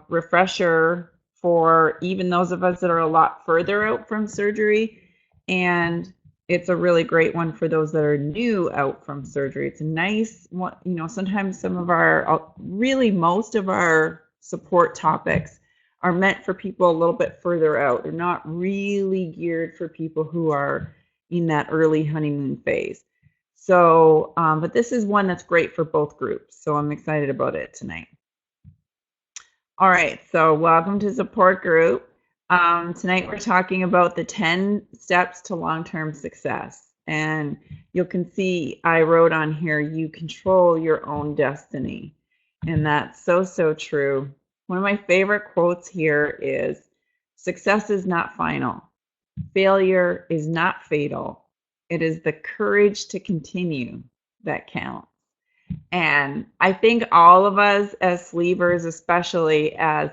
refresher for even those of us that are a lot further out from surgery. And it's a really great one for those that are new out from surgery. It's a nice one. Sometimes some of really most of our support topics are meant for people a little bit further out. They're not really geared for people who are in that early honeymoon phase. So, but this is one that's great for both groups. So I'm excited about it tonight. All right, so welcome to support group. Tonight we're talking about the 10 steps to long-term success. And you can see I wrote on here, you control your own destiny. And that's so, so true. One of my favorite quotes here is, success is not final. Failure is not fatal. It is the courage to continue that counts. And I think all of us as sleevers, especially as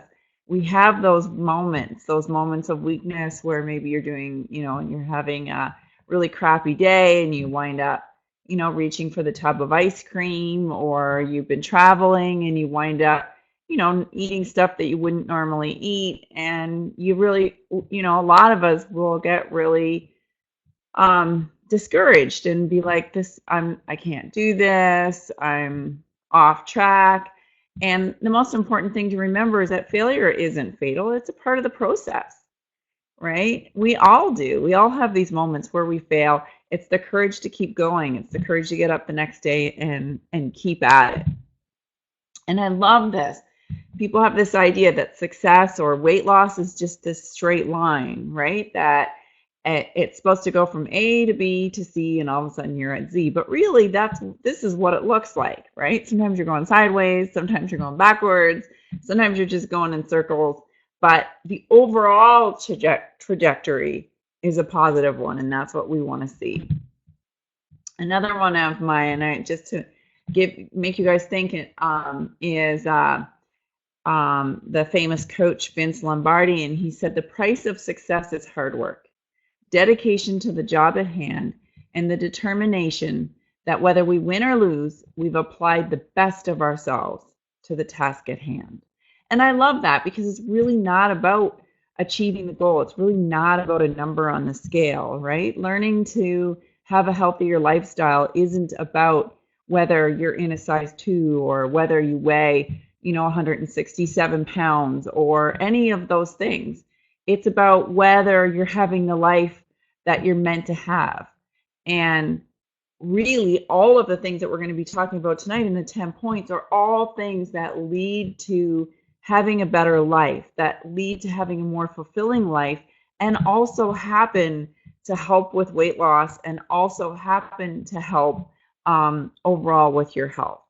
we have those moments of weakness where maybe you're doing, and you're having a really crappy day and you wind up, reaching for the tub of ice cream, or you've been traveling and you wind up, eating stuff that you wouldn't normally eat. And you really, a lot of us will get really discouraged and be like, I can't do this, I'm off track. And the most important thing to remember is that failure isn't fatal. It's a part of the process, right? We all do. We all have these moments where we fail. It's the courage to keep going. It's the courage to get up the next day and keep at it. And I love this. People have this idea that success or weight loss is just this straight line, right? That it's supposed to go from A to B to C, and all of a sudden you're at Z. But really, this is what it looks like, right? Sometimes you're going sideways, sometimes you're going backwards, sometimes you're just going in circles. But the overall trajectory is a positive one, and that's what we want to see. Another one of mine, just to make you guys think, is the famous coach Vince Lombardi, and he said the price of success is hard work, dedication to the job at hand, and the determination that whether we win or lose, we've applied the best of ourselves to the task at hand. And I love that, because it's really not about achieving the goal. It's really not about a number on the scale, right? Learning to have a healthier lifestyle isn't about whether you're in a size 2 or whether you weigh, 167 pounds or any of those things. It's about whether you're having the life that you're meant to have. And really, all of the things that we're going to be talking about tonight in the 10 points are all things that lead to having a better life, that lead to having a more fulfilling life, and also happen to help with weight loss, and also happen to help overall with your health.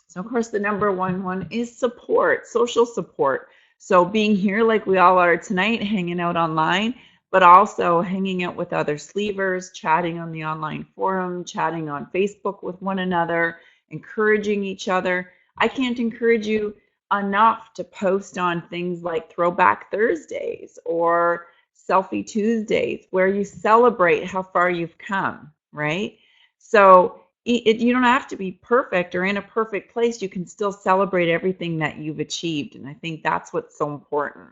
So, of course, the number one is support, social support. So being here like we all are tonight, hanging out online, but also hanging out with other sleevers, chatting on the online forum, chatting on Facebook with one another, encouraging each other. I can't encourage you enough to post on things like Throwback Thursdays or Selfie Tuesdays, where you celebrate how far you've come, right? So you don't have to be perfect or in a perfect place. You can still celebrate everything that you've achieved. And I think that's what's so important.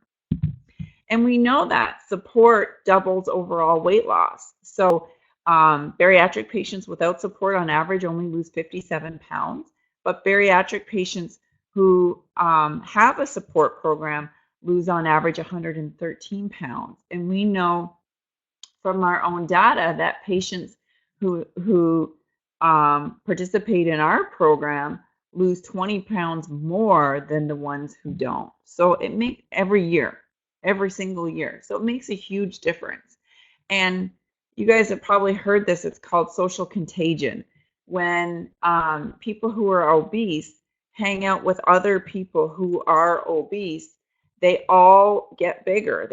And we know that support doubles overall weight loss. So bariatric patients without support on average only lose 57 pounds. But bariatric patients who have a support program lose on average 113 pounds. And we know from our own data that patients who participate in our program lose 20 pounds more than the ones who don't. So it makes every single year. So it makes a huge difference. And you guys have probably heard this. It's called social contagion. When people who are obese hang out with other people who are obese, they all get bigger.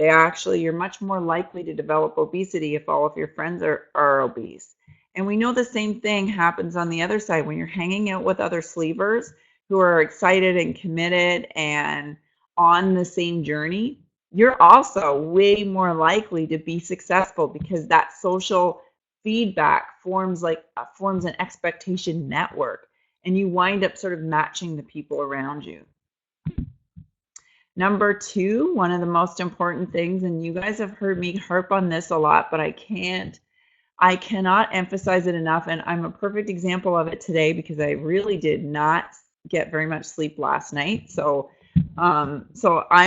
You're much more likely to develop obesity if all of your friends are obese. And we know the same thing happens on the other side. When you're hanging out with other sleevers who are excited and committed and on the same journey, you're also way more likely to be successful, because that social feedback forms an expectation network, and you wind up sort of matching the people around you. Number two, one of the most important things, and you guys have heard me harp on this a lot, but I cannot emphasize it enough, and I'm a perfect example of it today because I really did not get very much sleep last night. So I'm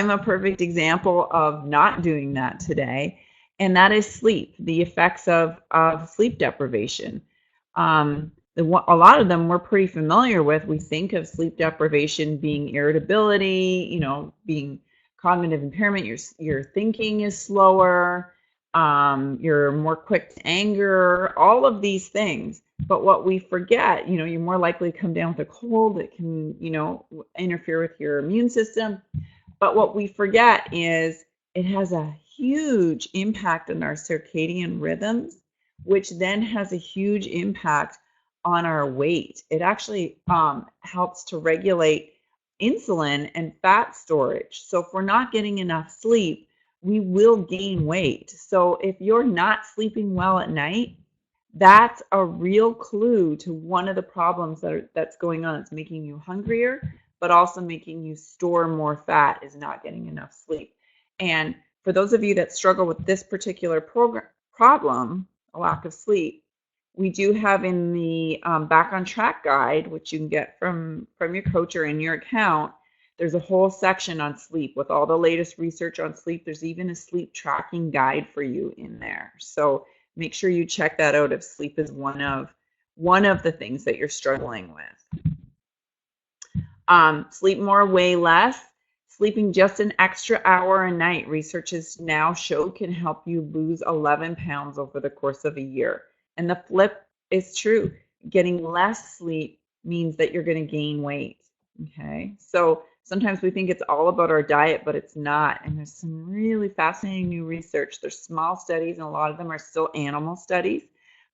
a perfect example of not doing that today, and that is sleep, the effects of sleep deprivation. A lot of them we're pretty familiar with. We think of sleep deprivation being irritability, being cognitive impairment. Your thinking is slower. You're more quick to anger. All of these things. But what we forget, you're more likely to come down with a cold. It can, interfere with your immune system. But what we forget is it has a huge impact on our circadian rhythms, which then has a huge impact on our weight. It actually helps to regulate insulin and fat storage. So if we're not getting enough sleep, we will gain weight. So if you're not sleeping well at night, that's a real clue to one of the problems that's going on. It's making you hungrier, but also making you store more fat, is not getting enough sleep. And for those of you that struggle with this particular problem, a lack of sleep, we do have in the Back on Track guide, which you can get from your coach or in your account, there's a whole section on sleep with all the latest research on sleep. There's even a sleep tracking guide for you in there. So make sure you check that out if sleep is one of the things that you're struggling with. Sleep more, weigh less. Sleeping just an extra hour a night, research has now showed, can help you lose 11 pounds over the course of a year. And the flip is true. Getting less sleep means that you're going to gain weight. Okay, so sometimes we think it's all about our diet, but it's not. And there's some really fascinating new research. There's small studies, and a lot of them are still animal studies,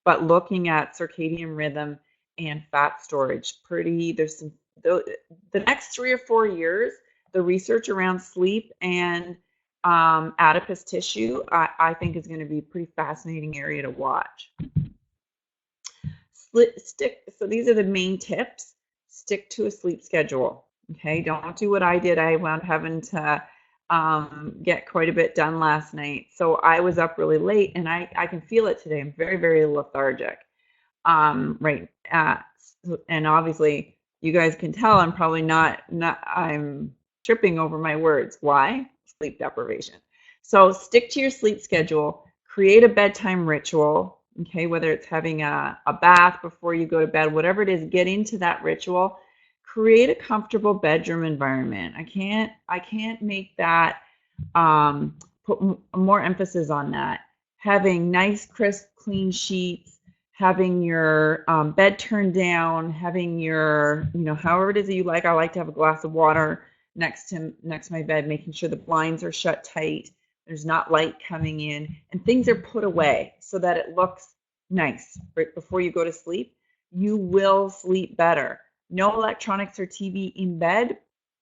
but looking at circadian rhythm and fat storage. There's some, the next 3 or 4 years, the research around sleep and adipose tissue, I think is going to be a pretty fascinating area to watch. So these are the main tips. Stick to a sleep schedule. Okay, don't do what I did. I wound up having to get quite a bit done last night. So I was up really late, and I can feel it today. I'm very, very lethargic. And obviously, you guys can tell I'm probably not. I'm tripping over my words. Why? Sleep deprivation. So stick to your sleep schedule. Create a bedtime ritual. Okay, whether it's having a bath before you go to bed, whatever it is, get into that ritual. Create a comfortable bedroom environment. I can't make that, put more emphasis on that. Having nice, crisp, clean sheets, having your bed turned down, having your, however it is that you like. I like to have a glass of water next to my bed, making sure the blinds are shut tight. There's not light coming in, and things are put away so that it looks nice right before you go to sleep. You will sleep better. No electronics or TV in bed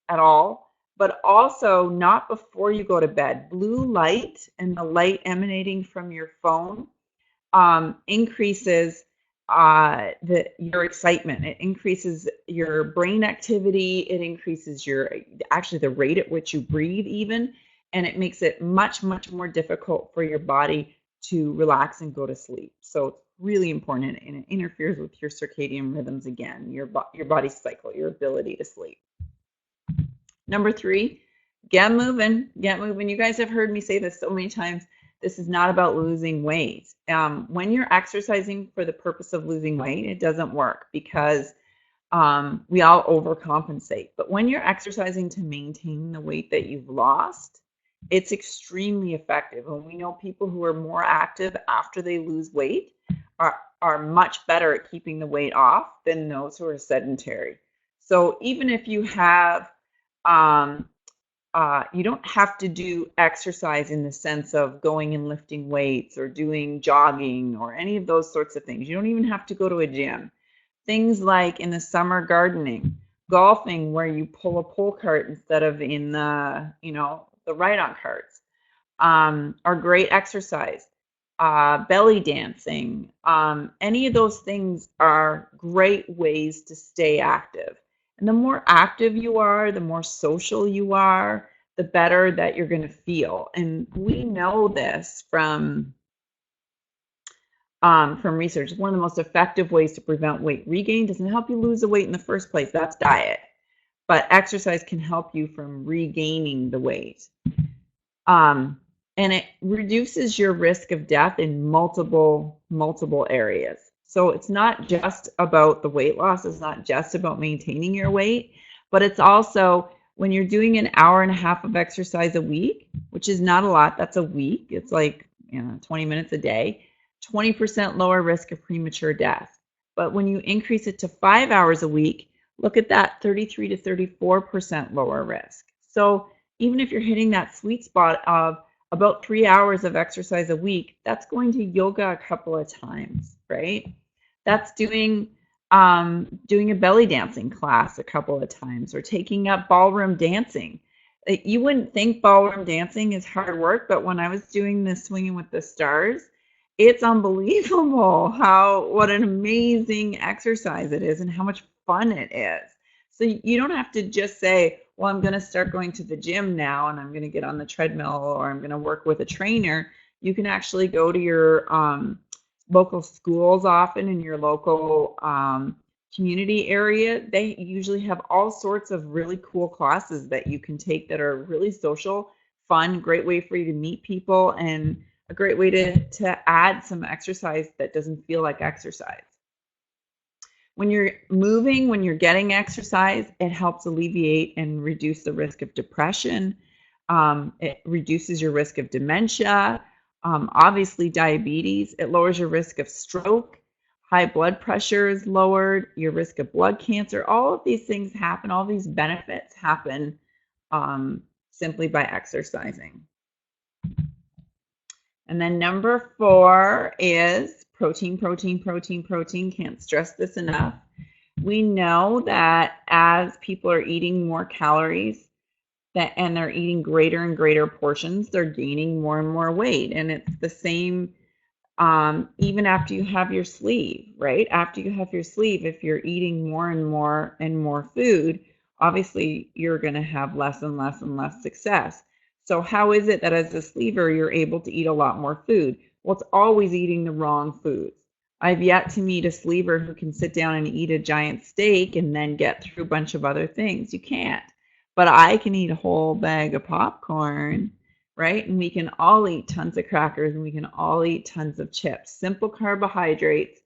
at all, but also not before you go to bed. Blue light and the light emanating from your phone increases your excitement. It increases your brain activity. It increases the rate at which you breathe even, and it makes it much, much more difficult for your body to relax and go to sleep. So it's really important, and it interferes with your circadian rhythms again, your body's cycle, your ability to sleep. Number 3, get moving. Get moving. You guys have heard me say this so many times. This is not about losing weight. When you're exercising for the purpose of losing weight, it doesn't work because we all overcompensate. But when you're exercising to maintain the weight that you've lost, it's extremely effective. And we know people who are more active after they lose weight are much better at keeping the weight off than those who are sedentary. So even if you have you don't have to do exercise in the sense of going and lifting weights or doing jogging or any of those sorts of things. You don't even have to go to a gym. Things like in the summer, gardening, golfing, where you pull a pull cart instead of in the ride-on carts, are great exercise. Belly dancing, any of those things are great ways to stay active. And the more active you are, the more social you are, the better that you're going to feel. And we know this from research. One of the most effective ways to prevent weight regain doesn't help you lose the weight in the first place. That's diet. But exercise can help you from regaining the weight. And it reduces your risk of death in multiple areas. So it's not just about the weight loss. It's not just about maintaining your weight, but it's also when you're doing an hour and a half of exercise a week, which is not a lot. That's a week. It's like 20 minutes a day. 20% lower risk of premature death. But when you increase it to 5 hours a week, look at that 33 to 34% lower risk. So even if you're hitting that sweet spot of about 3 hours of exercise a week, that's going to yoga a couple of times, right? That's doing a belly dancing class a couple of times, or taking up ballroom dancing. You wouldn't think ballroom dancing is hard work, but when I was doing this Swinging with the Stars, it's unbelievable what an amazing exercise it is and how much fun it is. So you don't have to just say, well, I'm going to start going to the gym now and I'm going to get on the treadmill, or I'm going to work with a trainer. You can actually go to your local schools often in your local community area. They usually have all sorts of really cool classes that you can take that are really social, fun, great way for you to meet people, and a great way to add some exercise that doesn't feel like exercise. When you're moving, when you're getting exercise, it helps alleviate and reduce the risk of depression. It reduces your risk of dementia, obviously diabetes. It lowers your risk of stroke. High blood pressure is lowered. Your risk of blood cancer. All of these things happen. All these benefits happen simply by exercising. And then number 4 is protein. Can't stress this enough. We know that as people are eating more calories and they're eating greater and greater portions, they're gaining more and more weight. And it's the same even after you have your sleeve, right? After you have your sleeve, if you're eating more and more food, obviously you're going to have less and less success. So how is it that as a sleever, you're able to eat a lot more food? Well, it's always eating the wrong foods. I've yet to meet a sleever who can sit down and eat a giant steak and then get through a bunch of other things. You can't. But I can eat a whole bag of popcorn, right? And we can all eat tons of crackers, and we can all eat tons of chips. Simple carbohydrates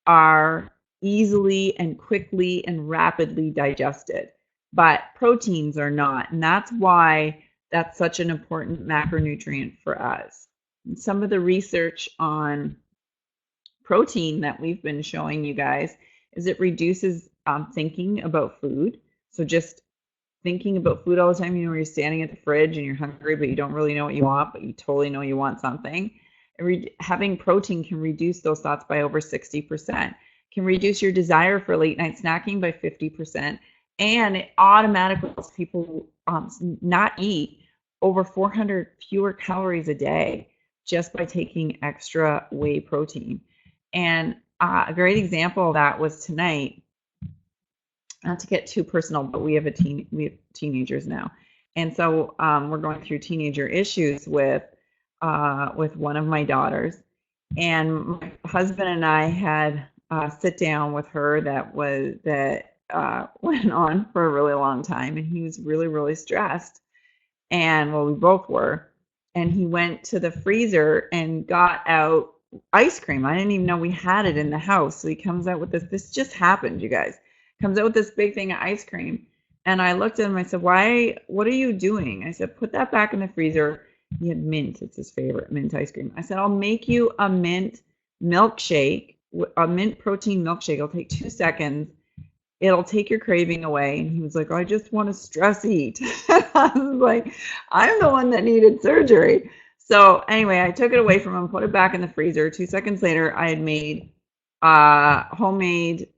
are easily and quickly and rapidly digested, but proteins are not. And that's why that's such an important macronutrient for us. And some of the research on protein that we've been showing you guys is it reduces thinking about food. So just thinking about food all the time, where you're standing at the fridge and you're hungry, but you don't really know what you want, but you totally know you want something. Having protein can reduce those thoughts by over 60%, can reduce your desire for late night snacking by 50%, and it automatically helps people not eat over 400 fewer calories a day just by taking extra whey protein. And a great example of that was tonight. Not to get too personal, but we have teenagers now, and so we're going through teenager issues with one of my daughters, and my husband and I had a sit down with her that went on for a really long time, and he was really stressed, and well, we both were, and he went to the freezer and got out ice cream. I didn't even know we had it in the house, so he comes out with this just happened, you guys. Comes out with this big thing of ice cream. And I looked at him, I said, what are you doing? I said, put that back in the freezer. He had mint, it's his favorite, mint ice cream. I said, I'll make you a mint milkshake, a mint protein milkshake. It'll take 2 seconds. It'll take your craving away. And he was like, I just want to stress eat. I was like, I'm the one that needed surgery. So anyway, I took it away from him, put it back in the freezer. 2 seconds later, I had made homemade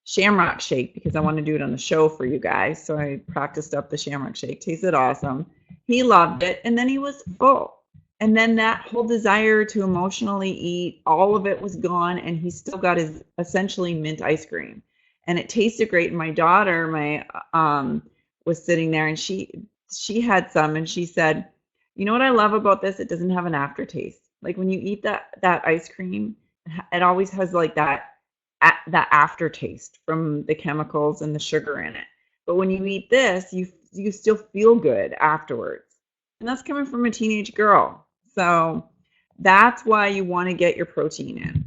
shamrock shake because I want to do it on the show for you guys. So I practiced up the shamrock shake. Tasted awesome. He loved it. And then he was full. And then that whole desire to emotionally eat, all of it was gone. And he still got his essentially mint ice cream. And it tasted great. And my daughter, was sitting there, and she had some and she said, you know what I love about this? It doesn't have an aftertaste. Like when you eat that ice cream, it always has like that aftertaste from the chemicals and the sugar in it. But when you eat this, you still feel good afterwards. And that's coming from a teenage girl. So that's why you want to get your protein in.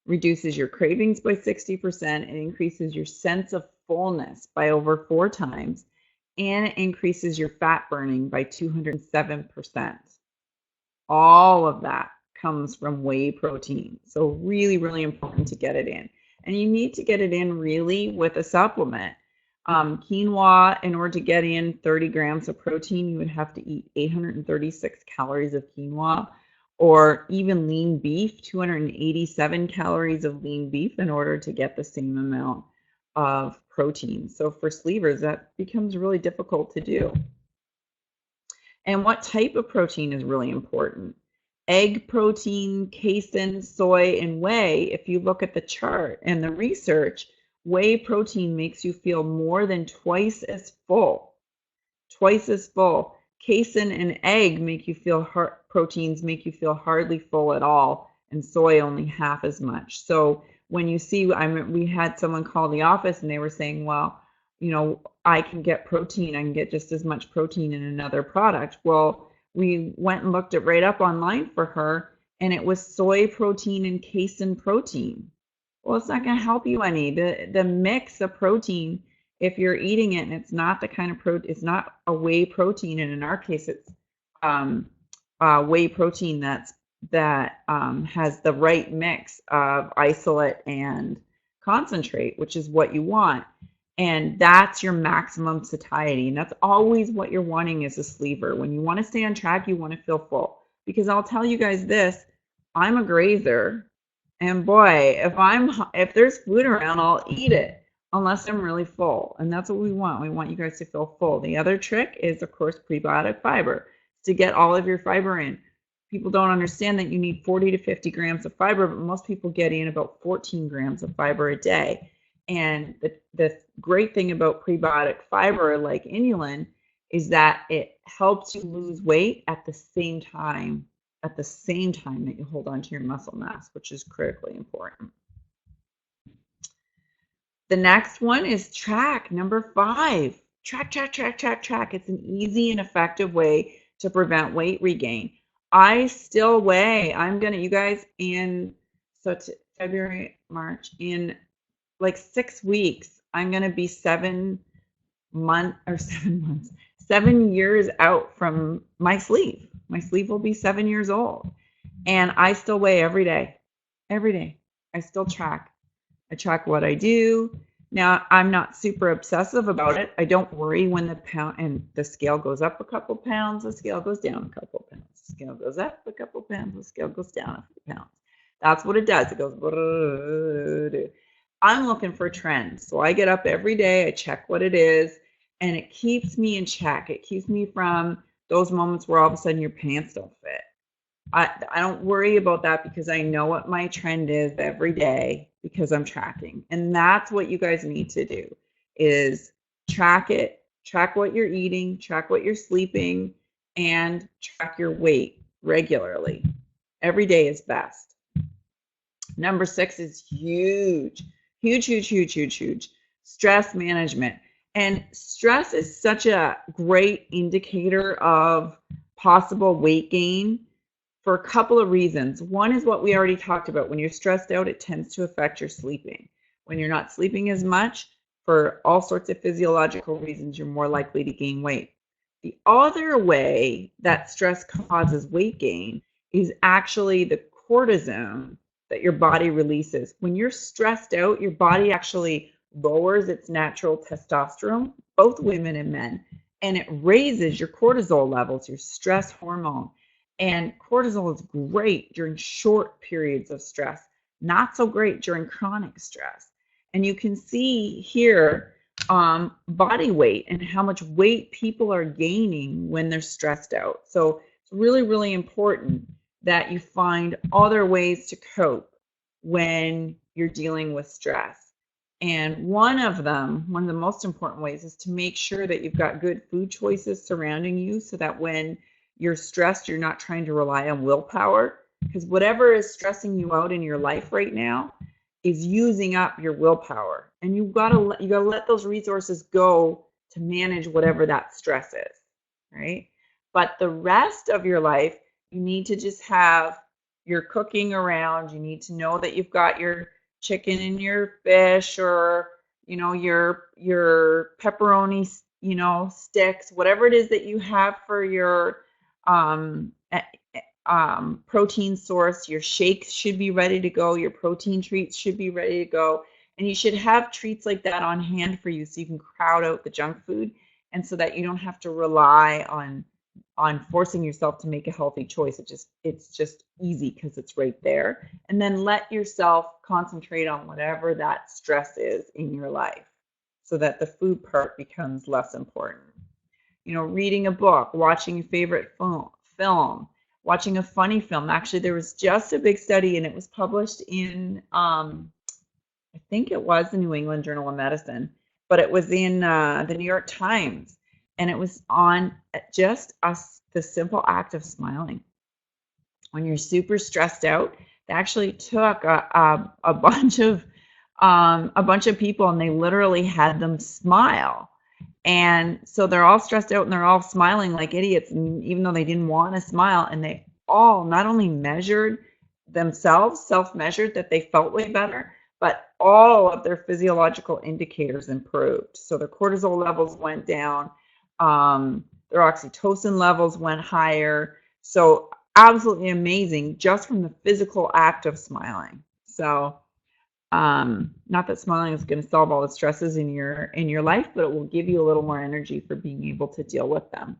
Reduces your cravings by 60%, it increases your sense of fullness by over 4 times, and it increases your fat burning by 207%. All of that comes from whey protein. So really, really important to get it in. And you need to get it in really with a supplement. Quinoa, in order to get in 30 grams of protein, you would have to eat 836 calories of quinoa, or even lean beef, 287 calories of lean beef in order to get the same amount of protein. So for sleevers, that becomes really difficult to do. And what type of protein is really important? Egg protein, casein, soy, and whey, if you look at the chart and the research, whey protein makes you feel more than twice as full. Twice as full. Casein and egg make you feel proteins make you feel hardly full at all, and soy only half as much. So when you see, we had someone call the office and they were saying, well, you know, I can get protein, I can get just as much protein in another product. Well, we went and looked it right up online for her, and it was soy protein and casein protein. Well, it's not going to help you any. The mix of protein, if you're eating it and it's not the kind of protein, it's not a whey protein, and in our case, it's whey protein that has the right mix of isolate and concentrate, which is what you want. And that's your maximum satiety. And that's always what you're wanting as a sleever. When you want to stay on track, you want to feel full. Because I'll tell you guys this, I'm a grazer. And boy, if there's food around, I'll eat it unless I'm really full. And that's what we want. We want you guys to feel full. The other trick is, of course, prebiotic fiber, to get all of your fiber in. People don't understand that you need 40 to 50 grams of fiber, but most people get in about 14 grams of fiber a day. And the great thing about prebiotic fiber, like inulin, is that it helps you lose weight at the same time that you hold on to your muscle mass, which is critically important. The next one is track, number 5. Track. It's an easy and effective way to prevent weight regain. I still weigh. You guys, it's February, March, in like 6 weeks, I'm going to be 7 years out from my sleeve. My sleeve will be 7 years old. And I still weigh every day. Every day. I still track. I track what I do. Now, I'm not super obsessive about it. I don't worry when the scale goes up a couple pounds, the scale goes down a couple pounds. The scale goes up a couple pounds, the scale goes down a few pounds. That's what it does. It goes. I'm looking for trends. So I get up every day, I check what it is, and it keeps me in check. It keeps me from those moments where all of a sudden your pants don't fit. I don't worry about that because I know what my trend is every day because I'm tracking. And that's what you guys need to do, is track it, track what you're eating, track what you're sleeping, and track your weight regularly. Every day is best. Number 6 is huge. Huge. Stress management. And stress is such a great indicator of possible weight gain for a couple of reasons. One is what we already talked about. When you're stressed out, it tends to affect your sleeping. When you're not sleeping as much, for all sorts of physiological reasons, you're more likely to gain weight. The other way that stress causes weight gain is actually the cortisol that your body releases. When you're stressed out, your body actually lowers its natural testosterone, both women and men, and it raises your cortisol levels, your stress hormone. And cortisol is great during short periods of stress, not so great during chronic stress. And you can see here body weight and how much weight people are gaining when they're stressed out. So it's really, really important that you find other ways to cope when you're dealing with stress. And one of the most important ways is to make sure that you've got good food choices surrounding you so that when you're stressed, you're not trying to rely on willpower. Because whatever is stressing you out in your life right now is using up your willpower. And you gotta let those resources go to manage whatever that stress is, right? But the rest of your life, you need to just have your cooking around. You need to know that you've got your chicken and your fish, or your pepperoni, sticks, whatever it is that you have for your um, protein source. Your shakes should be ready to go. Your protein treats should be ready to go. And you should have treats like that on hand for you so you can crowd out the junk food, and so that you don't have to rely on forcing yourself to make a healthy choice. It's just easy because it's right there. And then let yourself concentrate on whatever that stress is in your life so that the food part becomes less important. Reading a book, watching your favorite film, watching a funny film. Actually, there was just a big study, and it was published in, I think it was the New England Journal of Medicine, but it was in the New York Times, and it was on just the simple act of smiling. When you're super stressed out, they actually took a bunch of people, and they literally had them smile. And so they're all stressed out and they're all smiling like idiots, even though they didn't want to smile. And they all not only measured themselves, self-measured that they felt way better, but all of their physiological indicators improved. So their cortisol levels went down, their oxytocin levels went higher. So absolutely amazing just from the physical act of smiling. So not that smiling is going to solve all the stresses in your life, but it will give you a little more energy for being able to deal with them.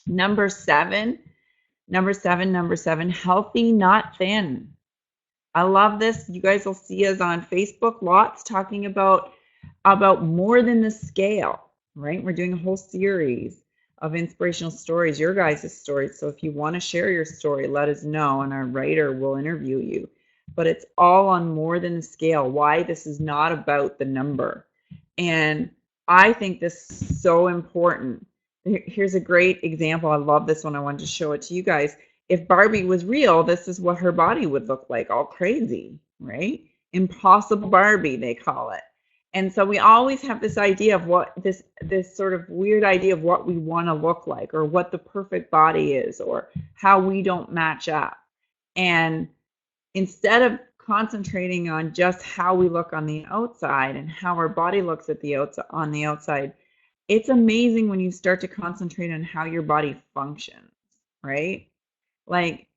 Number seven, healthy, not thin. I love this. You guys will see us on Facebook lots talking about more than the scale, right? We're doing a whole series of inspirational stories, your guys' stories. So if you want to share your story, let us know, and our writer will interview you. But it's all on more than the scale. Why this is not about the number. And I think this is so important. Here's a great example. I love this one. I wanted to show it to you guys. If Barbie was real, this is what her body would look like, all crazy, right? Impossible Barbie, they call it. And so we always have this idea of what this sort of weird idea of what we want to look like, or what the perfect body is, or how we don't match up. And instead of concentrating on just how we look on the outside and how our body looks on the outside, it's amazing when you start to concentrate on how your body functions, right? Like,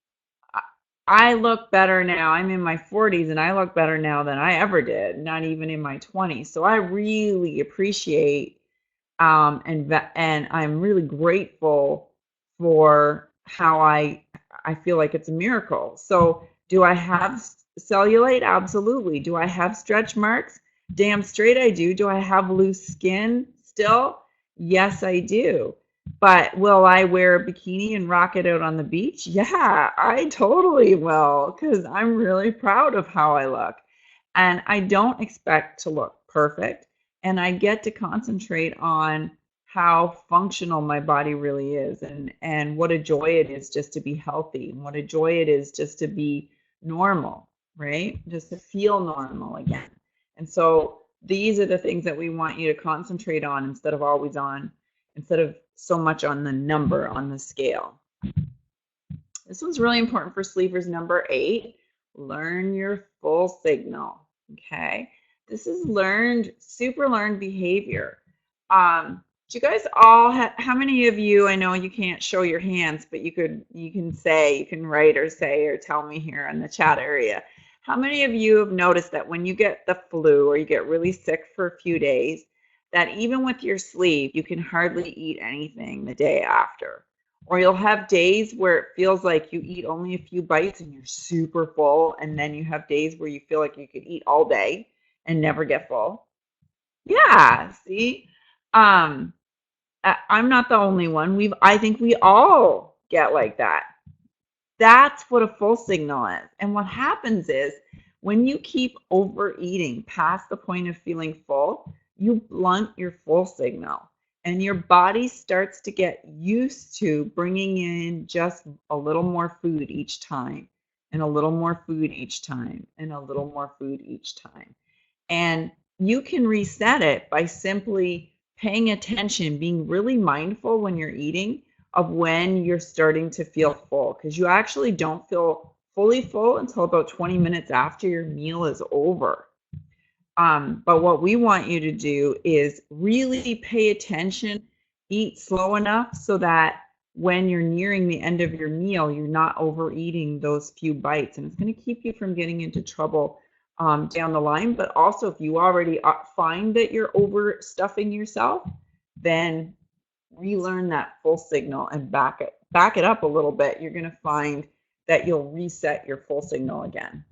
I look better now. I'm in my 40s and I look better now than I ever did, not even in my 20s. So I really appreciate and I'm really grateful for how I feel like it's a miracle. So do I have cellulite? Absolutely. Do I have stretch marks? Damn straight I do. Do I have loose skin still? Yes, I do. But will I wear a bikini and rock it out on the beach? Yeah, I totally will, because I'm really proud of how I look. And I don't expect to look perfect. And I get to concentrate on how functional my body really is, and what a joy it is just to be healthy, and what a joy it is just to be normal, right? Just to feel normal again. And so these are the things that we want you to concentrate on instead of so much on the number on the scale. This one's really important for sleepers. Number 8, learn your full signal. Okay, this is super learned behavior. Do you guys all how many of you, I know you can't show your hands, but you can write or say or tell me here in the chat area. How many of you have noticed that when you get the flu or you get really sick for a few days, that even with your sleep, you can hardly eat anything the day after? Or you'll have days where it feels like you eat only a few bites and you're super full, and then you have days where you feel like you could eat all day and never get full. Yeah, see? I'm not the only one. I think we all get like that. That's what a full signal is. And what happens is When you keep overeating past the point of feeling full, you blunt your full signal, and your body starts to get used to bringing in just a little more food each time, and a little more food each time, and a little more food each time. And you can reset it by simply paying attention, being really mindful when you're eating of when you're starting to feel full, because you actually don't feel fully full until about 20 minutes after your meal is over. But what we want you to do is really pay attention, eat slow enough so that when you're nearing the end of your meal, you're not overeating those few bites. And it's going to keep you from getting into trouble down the line. But also, if you already find that you're overstuffing yourself, then relearn that full signal and back it up a little bit. You're going to find that you'll reset your full signal again.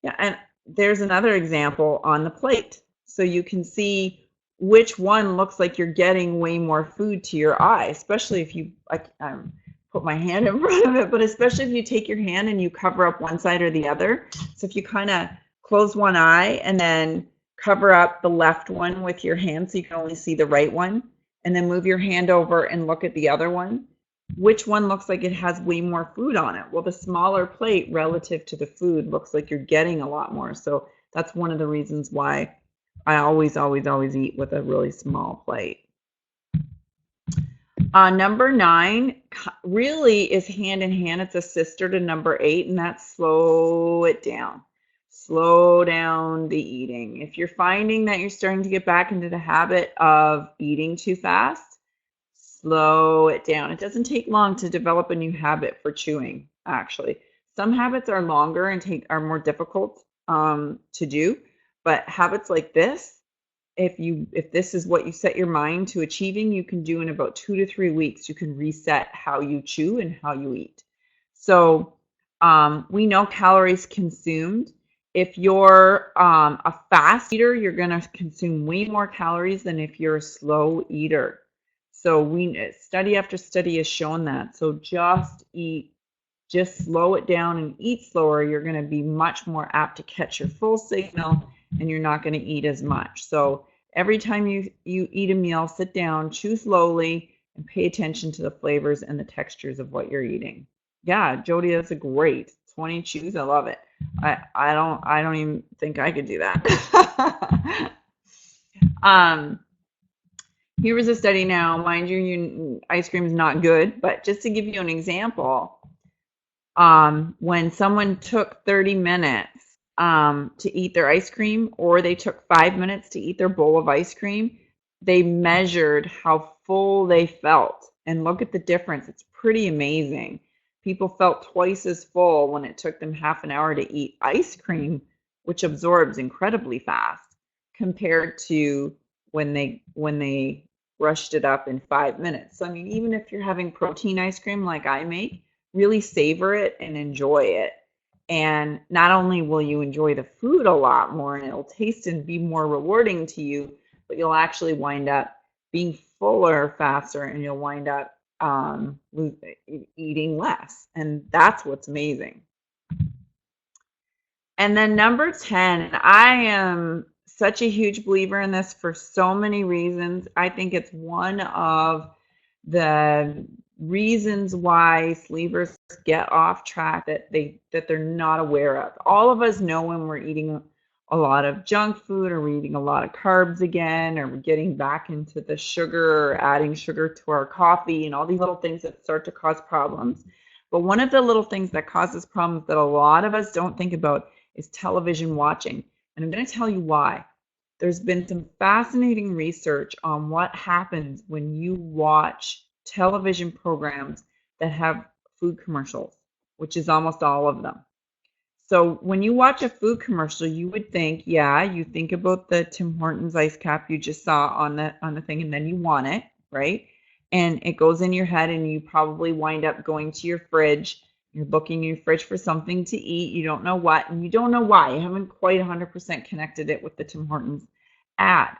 Yeah, and there's another example on the plate. So you can see which one looks like you're getting way more food to your eye, especially if you, put my hand in front of it, but especially if you take your hand and you cover up one side or the other. So if you kind of close one eye and then cover up the left one with your hand so you can only see the right one, and then move your hand over and look at the other one, which one looks like it has way more food on it? Well, the smaller plate relative to the food looks like you're getting a lot more. So that's one of the reasons why I always eat with a really small plate. Number 9 really is hand in hand. It's a sister to number 8, and that's slow it down. Slow down the eating. If you're finding that you're starting to get back into the habit of eating too fast, slow it down. It doesn't take long to develop a new habit for chewing, actually. Some habits are longer and are more difficult to do, but habits like this, if this is what you set your mind to achieving, you can do in about 2 to 3 weeks. You can reset how you chew and how you eat. So we know calories consumed. If you're a fast eater, you're going to consume way more calories than if you're a slow eater. So study after study has shown that. So just slow it down and eat slower. You're going to be much more apt to catch your full signal, and you're not going to eat as much. So every time you eat a meal, sit down, chew slowly, and pay attention to the flavors and the textures of what you're eating. Yeah, Jody, that's a great 20 chews. I love it. I don't even think I could do that. Here was a study now, mind you, ice cream is not good, but just to give you an example, when someone took 30 minutes to eat their ice cream, or they took 5 minutes to eat their bowl of ice cream, they measured how full they felt. And look at the difference. It's pretty amazing. People felt twice as full when it took them half an hour to eat ice cream, which absorbs incredibly fast, compared to when they rushed it up in 5 minutes. So I mean, even if you're having protein ice cream like I make, really savor it and enjoy it. And not only will you enjoy the food a lot more and it'll taste and be more rewarding to you, but you'll actually wind up being fuller faster, and you'll wind up eating less. And that's what's amazing. And then number 10, I am such a huge believer in this for so many reasons. I think it's one of the reasons why sleevers get off track that they're not aware of. All of us know when we're eating a lot of junk food, or we're eating a lot of carbs again, or we're getting back into the sugar, or adding sugar to our coffee, and all these little things that start to cause problems. But one of the little things that causes problems that a lot of us don't think about is television watching. And I'm going to tell you why. There's been some fascinating research on what happens when you watch television programs that have food commercials, which is almost all of them. So when you watch a food commercial, you would think, you think about the Tim Hortons ice cap you just saw on the thing, and then you want it, right? And it goes in your head, and you probably wind up going to your fridge. You're looking in your fridge for something to eat. You don't know what, and you don't know why. You haven't quite 100% connected it with the Tim Hortons ad.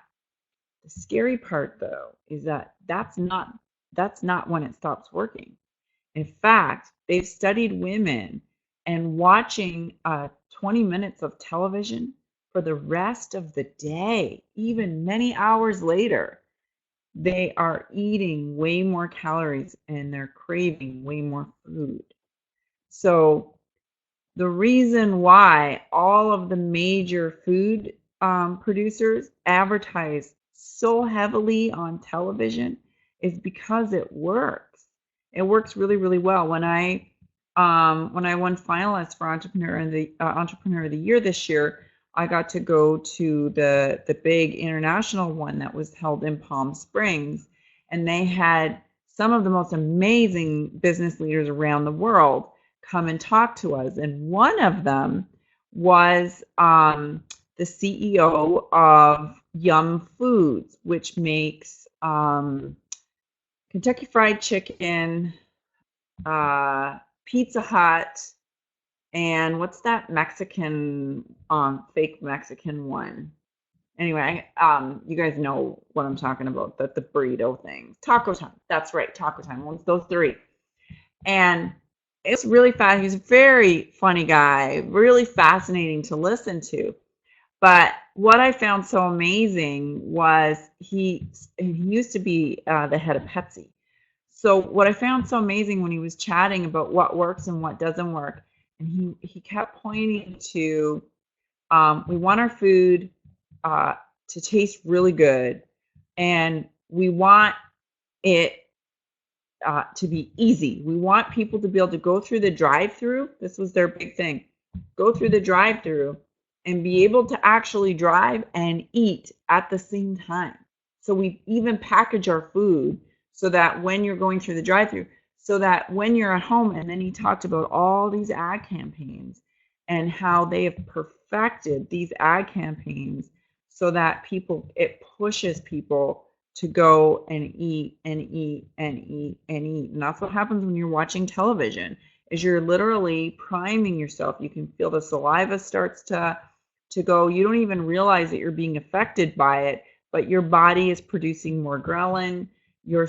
The scary part, though, is that that's not when it stops working. In fact, they've studied women and watching 20 minutes of television for the rest of the day, even many hours later, they are eating way more calories and they're craving way more food. So the reason why all of the major food producers advertise so heavily on television is because it works. It works really, really well. When I won finalist for Entrepreneur of the Year this year, I got to go to the big international one that was held in Palm Springs, and they had some of the most amazing business leaders around the world come and talk to us. And one of them was the CEO of Yum Foods, which makes Kentucky Fried Chicken, Pizza Hut, and what's that Mexican, fake Mexican one? Anyway, you guys know what I'm talking about, the burrito thing. Taco Time. That's right, Taco Time. Well, it's those three. And it's really fast. He's a very funny guy, really fascinating to listen to. But what I found so amazing was he used to be the head of Pepsi. So what I found so amazing when he was chatting about what works and what doesn't work, and he kept pointing to we want our food to taste really good, and we want it to be easy. We want people to be able to go through the drive-through. This was their big thing. Go through the drive-through and be able to actually drive and eat at the same time. So we even package our food so that when you're going through the drive-through, so that when you're at home, and then he talked about all these ad campaigns and how they have perfected these ad campaigns so that it pushes people to go and eat and eat and eat and eat. And that's what happens when you're watching television, is you're literally priming yourself. You can feel the saliva starts to go. You don't even realize that you're being affected by it, but your body is producing more ghrelin. Your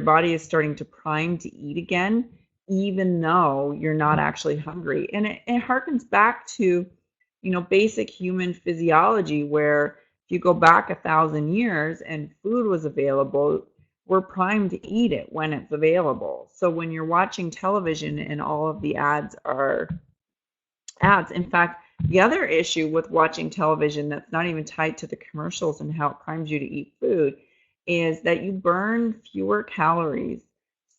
body is starting to prime to eat again, even though you're not actually hungry. And it harkens back to, basic human physiology, where if you go back 1,000 years and food was available, we're primed to eat it when it's available. So when you're watching television and all of the ads are ads, in fact, the other issue with watching television that's not even tied to the commercials and how it primes you to eat food is that you burn fewer calories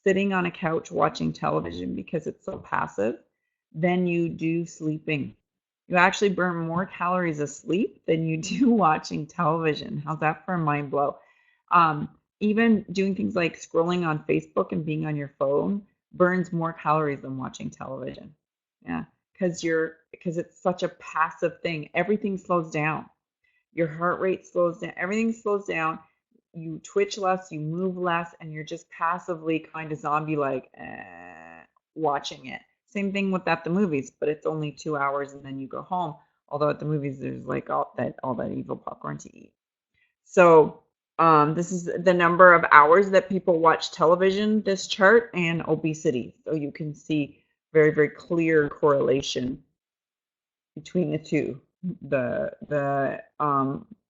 sitting on a couch watching television, because it's so passive, than you do sleeping. You actually burn more calories asleep than you do watching television. How's that for a mind blow? Even doing things like scrolling on Facebook and being on your phone burns more calories than watching television. Yeah, because it's such a passive thing. Everything slows down. Your heart rate slows down. Everything slows down. You twitch less, you move less, and you're just passively kind of zombie-like watching it. Same thing with at the movies, but it's only 2 hours and then you go home. Although at the movies there's like all that evil popcorn to eat. So this is the number of hours that people watch television, this chart, and obesity. So you can see very, very clear correlation between the two. The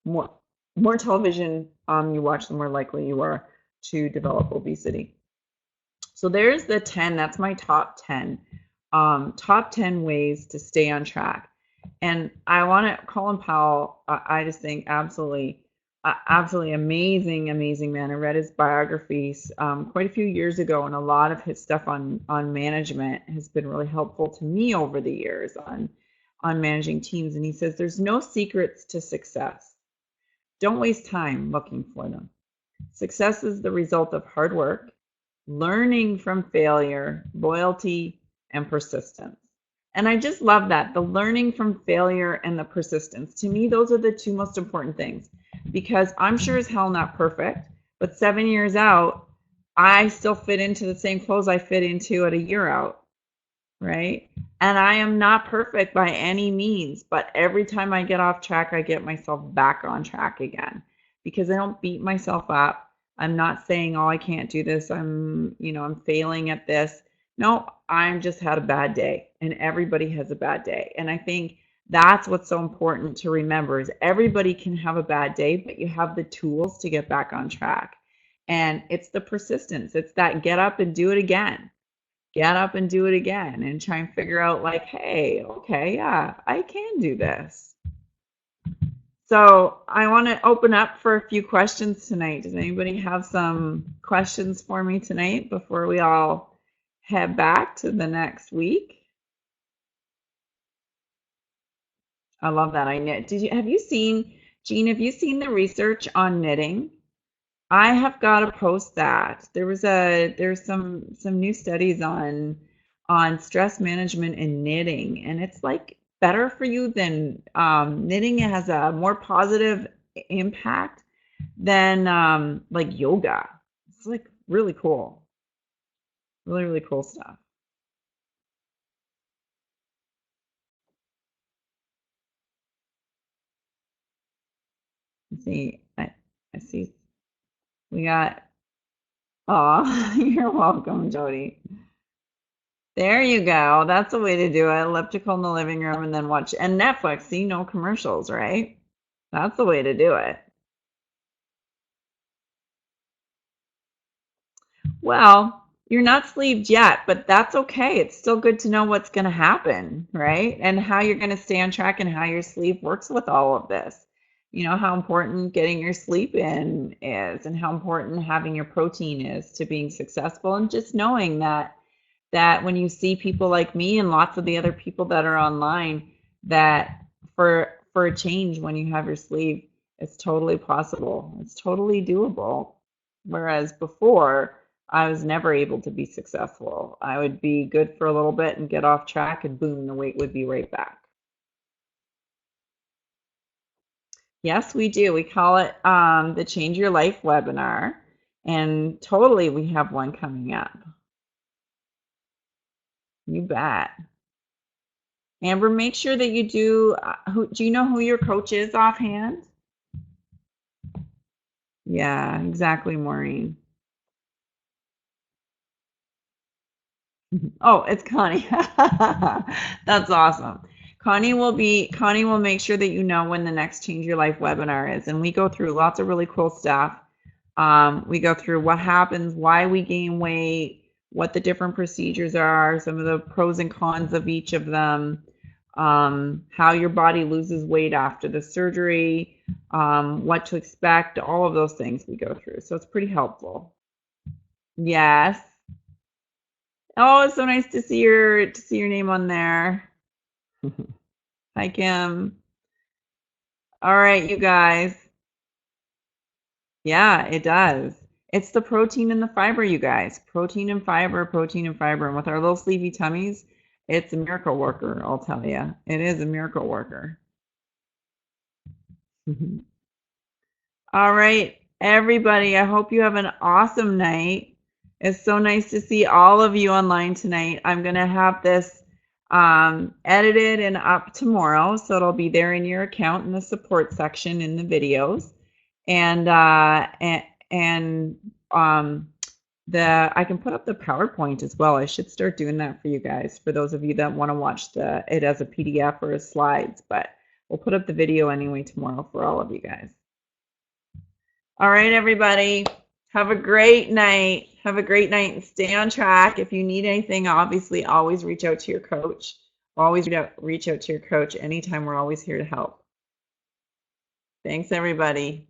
more television you watch, the more likely you are to develop obesity. So there's the 10. That's my top 10. Top 10 ways to stay on track. And I want to, Colin Powell, I just think absolutely amazing man. I read his biographies quite a few years ago, and a lot of his stuff on management has been really helpful to me over the years on managing teams. And he says there's no secrets to success. Don't waste time looking for them. Success is the result of hard work, learning from failure, loyalty, and persistence. And I just love that, the learning from failure and the persistence. To me, those are the two most important things, because I'm sure as hell not perfect, but 7 years out, I still fit into the same clothes I fit into at a year out, right? And I am not perfect by any means, but every time I get off track, I get myself back on track again, because I don't beat myself up. I'm not saying, oh, I can't do this. I'm failing at this. No, I'm just had a bad day, and everybody has a bad day. And I think that's what's so important to remember is everybody can have a bad day, but you have the tools to get back on track. And it's the persistence. It's that get up and do it again. Get up and do it again and try and figure out like, hey, okay, yeah, I can do this. So I want to open up for a few questions tonight. Does anybody have some questions for me tonight before we all head back to the next week? I love that. I knit. Have you seen, Jean, have you seen the research on knitting? I have got to post that. There's some new studies on stress management and knitting, and it's like better for you than knitting has a more positive impact than like yoga. It's like really cool. Really, really cool stuff. Let's see, I see we got, oh, you're welcome, Jody. There you go. That's a way to do it. Elliptical in the living room and then watch and Netflix. See, no commercials, right? That's the way to do it. Well, you're not sleeved yet, but that's okay. It's still good to know what's going to happen, right? And how you're going to stay on track and how your sleep works with all of this. You know, how important getting your sleep in is and how important having your protein is to being successful and just knowing that when you see people like me and lots of the other people that are online, that for a change when you have your sleep, it's totally possible. It's totally doable. Whereas before, I was never able to be successful. I would be good for a little bit and get off track, and boom, the weight would be right back. Yes, we do. We call it the Change Your Life webinar, and totally we have one coming up. You bet. Amber, make sure that you do. Do you know who your coach is offhand? Yeah, exactly, Maureen. Oh, it's Connie. That's awesome. Connie will make sure that you know when the next Change Your Life webinar is. And we go through lots of really cool stuff. We go through what happens, why we gain weight, what the different procedures are, some of the pros and cons of each of them, how your body loses weight after the surgery, what to expect, all of those things we go through. So it's pretty helpful. Yes. Oh, it's so nice to see your name on there. Hi, Kim. All right, you guys. Yeah, it does. It's the protein and the fiber, you guys. Protein and fiber, protein and fiber. And with our little sleepy tummies, it's a miracle worker, I'll tell you. It is a miracle worker. All right, everybody. I hope you have an awesome night. It's so nice to see all of you online tonight. I'm going to have this edited and up tomorrow, so it'll be there in your account in the support section in the videos. And I can put up the PowerPoint as well. I should start doing that for you guys, for those of you that want to watch it as a PDF or as slides, but we'll put up the video anyway tomorrow for all of you guys. All right, everybody. Have a great night. Have a great night and stay on track. If you need anything, obviously, always reach out to your coach. Always reach out to your coach anytime. We're always here to help. Thanks, everybody.